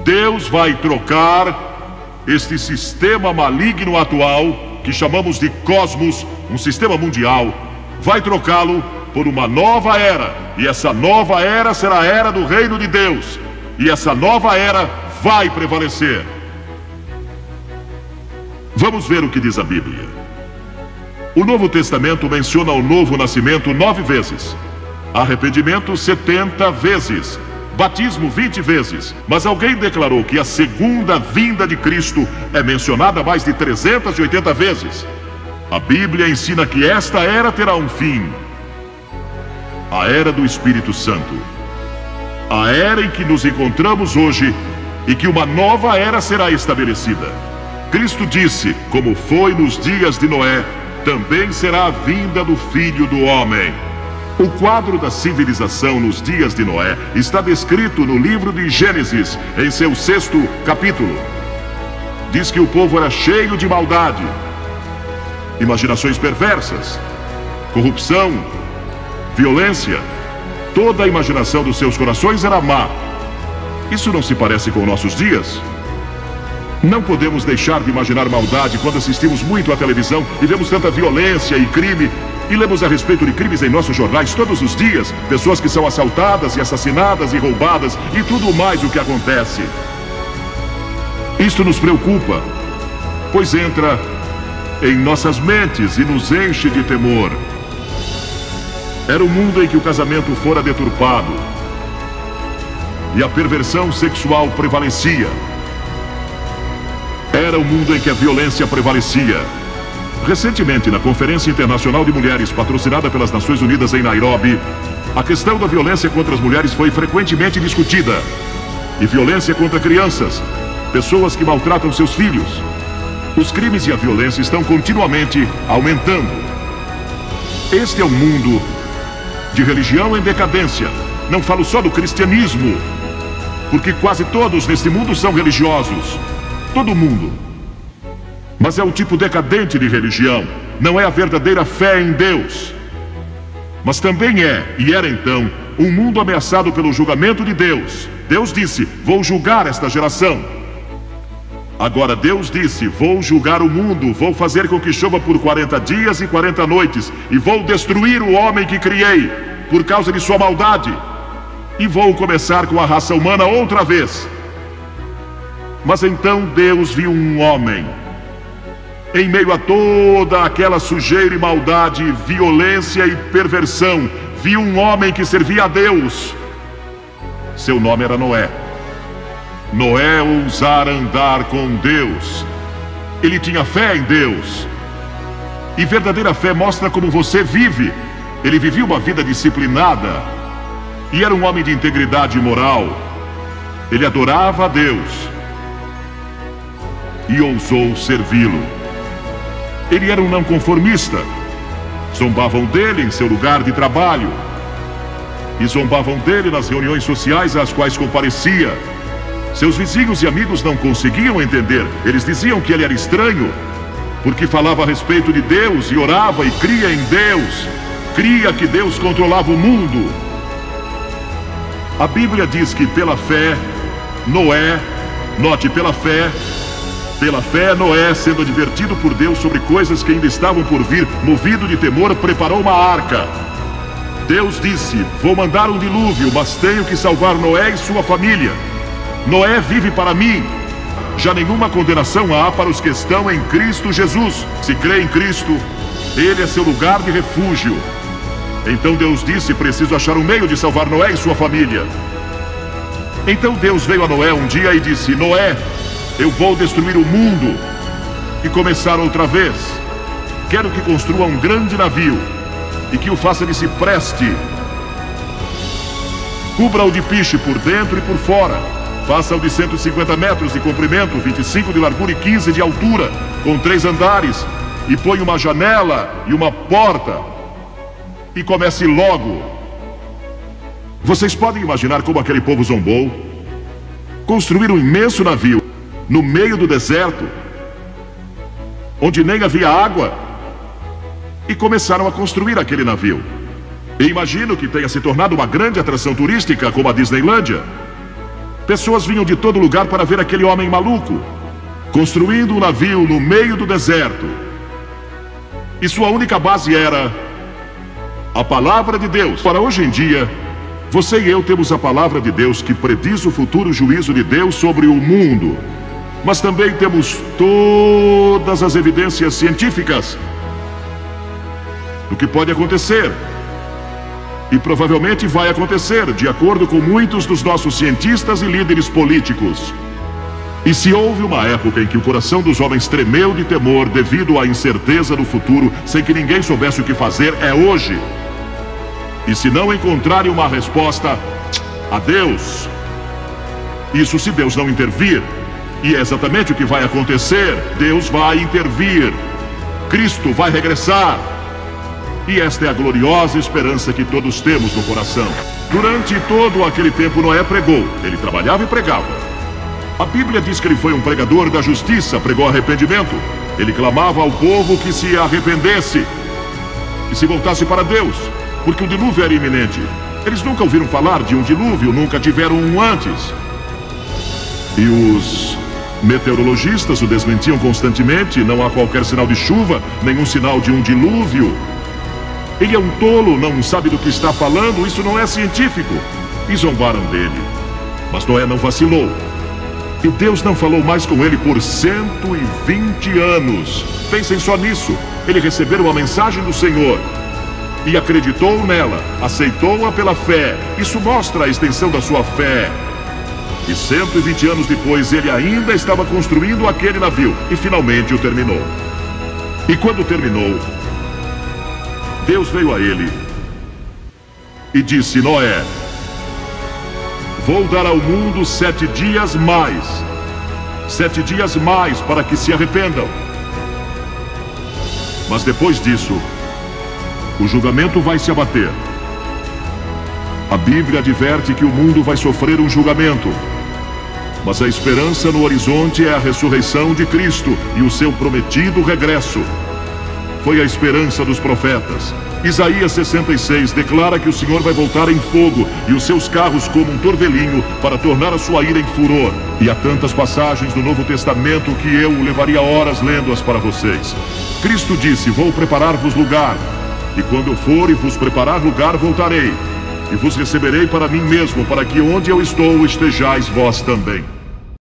Deus vai trocar este sistema maligno atual, que chamamos de cosmos, um sistema mundial, vai trocá-lo por uma nova era. E essa nova era será a era do reino de Deus. E essa nova era vai prevalecer. Vamos ver o que diz a Bíblia. O Novo Testamento menciona o novo nascimento 9 vezes, arrependimento 70 vezes, batismo 20 vezes. Mas alguém declarou que a segunda vinda de Cristo é mencionada mais de 380 vezes. A Bíblia ensina que esta era terá um fim. A era do Espírito Santo. A era em que nos encontramos hoje e que uma nova era será estabelecida. Cristo disse, como foi nos dias de Noé, também será a vinda do Filho do Homem. O quadro da civilização nos dias de Noé está descrito no livro de Gênesis, em seu 6º capítulo. Diz que o povo era cheio de maldade, imaginações perversas, corrupção, violência. Toda a imaginação dos seus corações era má. Isso não se parece com nossos dias? Não podemos deixar de imaginar maldade quando assistimos muito à televisão e vemos tanta violência e crime. E lemos a respeito de crimes em nossos jornais todos os dias. Pessoas que são assaltadas e assassinadas e roubadas e tudo mais o que acontece. Isto nos preocupa, pois entra em nossas mentes e nos enche de temor. Era um mundo em que o casamento fora deturpado e a perversão sexual prevalecia. Era um mundo em que a violência prevalecia. Recentemente, na Conferência Internacional de Mulheres, patrocinada pelas Nações Unidas em Nairobi, a questão da violência contra as mulheres foi frequentemente discutida. E violência contra crianças, pessoas que maltratam seus filhos. Os crimes e a violência estão continuamente aumentando. Este é um mundo de religião em decadência. Não falo só do cristianismo, porque quase todos neste mundo são religiosos. Todo mundo. Mas é um tipo decadente de religião. Não é a verdadeira fé em Deus. Mas também é, e era então, um mundo ameaçado pelo julgamento de Deus. Deus disse, vou julgar esta geração. Agora Deus disse, vou julgar o mundo, vou fazer com que chova por 40 dias e 40 noites, e vou destruir o homem que criei, por causa de sua maldade. E vou começar com a raça humana outra vez. Mas então Deus viu um homem, em meio a toda aquela sujeira e maldade, violência e perversão, viu um homem que servia a Deus. Seu nome era Noé. Noé ousara andar com Deus. Ele tinha fé em Deus. E verdadeira fé mostra como você vive. Ele vivia uma vida disciplinada. E era um homem de integridade moral. Ele adorava a Deus. E ousou servi-lo. Ele era um não conformista. Zombavam dele em seu lugar de trabalho. E zombavam dele nas reuniões sociais às quais comparecia. Seus vizinhos e amigos não conseguiam entender. Eles diziam que ele era estranho, porque falava a respeito de Deus e orava e cria em Deus. Cria que Deus controlava o mundo. A Bíblia diz que pela fé, Noé, note, pela fé, Noé, sendo advertido por Deus sobre coisas que ainda estavam por vir, movido de temor, preparou uma arca. Deus disse, vou mandar um dilúvio, mas tenho que salvar Noé e sua família. Noé vive para mim. Já nenhuma condenação há para os que estão em Cristo Jesus. Se crê em Cristo, Ele é seu lugar de refúgio. Então Deus disse, preciso achar um meio de salvar Noé e sua família. Então Deus veio a Noé um dia e disse, Noé, eu vou destruir o mundo e começar outra vez. Quero que construa um grande navio e que o faça de cipreste. Cubra-o de piche por dentro e por fora. Faça-o de 150 metros de comprimento, 25 de largura e 15 de altura, com 3 andares, e põe uma janela e uma porta. E comece logo. Vocês podem imaginar como aquele povo zombou? Construir um imenso navio no meio do deserto, onde nem havia água, e começaram a construir aquele navio. E imagino que tenha se tornado uma grande atração turística como a Disneylândia. Pessoas vinham de todo lugar para ver aquele homem maluco, construindo um navio no meio do deserto. E sua única base era a palavra de Deus. Para hoje em dia, você e eu temos a palavra de Deus que prediz o futuro juízo de Deus sobre o mundo. Mas também temos todas as evidências científicas do que pode acontecer. E provavelmente vai acontecer, de acordo com muitos dos nossos cientistas e líderes políticos. E se houve uma época em que o coração dos homens tremeu de temor devido à incerteza do futuro, sem que ninguém soubesse o que fazer, é hoje. E se não encontrarem uma resposta, adeus. Isso se Deus não intervir. E é exatamente o que vai acontecer. Deus vai intervir. Cristo vai regressar. E esta é a gloriosa esperança que todos temos no coração. Durante todo aquele tempo, Noé pregou. Ele trabalhava e pregava. A Bíblia diz que ele foi um pregador da justiça, pregou arrependimento. Ele clamava ao povo que se arrependesse e se voltasse para Deus, porque o dilúvio era iminente. Eles nunca ouviram falar de um dilúvio, nunca tiveram um antes. E os meteorologistas o desmentiam constantemente. Não há qualquer sinal de chuva, nenhum sinal de um dilúvio. Ele é um tolo, não sabe do que está falando, isso não é científico. E zombaram dele. Mas Noé não vacilou. E Deus não falou mais com ele por 120 anos. Pensem só nisso. Ele recebeu a mensagem do Senhor e acreditou nela, aceitou-a pela fé. Isso mostra a extensão da sua fé. E 120 anos depois, ele ainda estava construindo aquele navio. E finalmente o terminou. E quando terminou, Deus veio a ele e disse: Noé, vou dar ao mundo 7 dias mais. 7 dias mais para que se arrependam. Mas depois disso, o julgamento vai se abater. A Bíblia adverte que o mundo vai sofrer um julgamento. Mas a esperança no horizonte é a ressurreição de Cristo e o seu prometido regresso. Foi a esperança dos profetas. Isaías 66 declara que o Senhor vai voltar em fogo e os seus carros como um torvelinho para tornar a sua ira em furor. E há tantas passagens do Novo Testamento que eu levaria horas lendo-as para vocês. Cristo disse: vou preparar-vos lugar, e quando eu for e vos preparar lugar, voltarei, e vos receberei para mim mesmo, para que onde eu estou estejais vós também.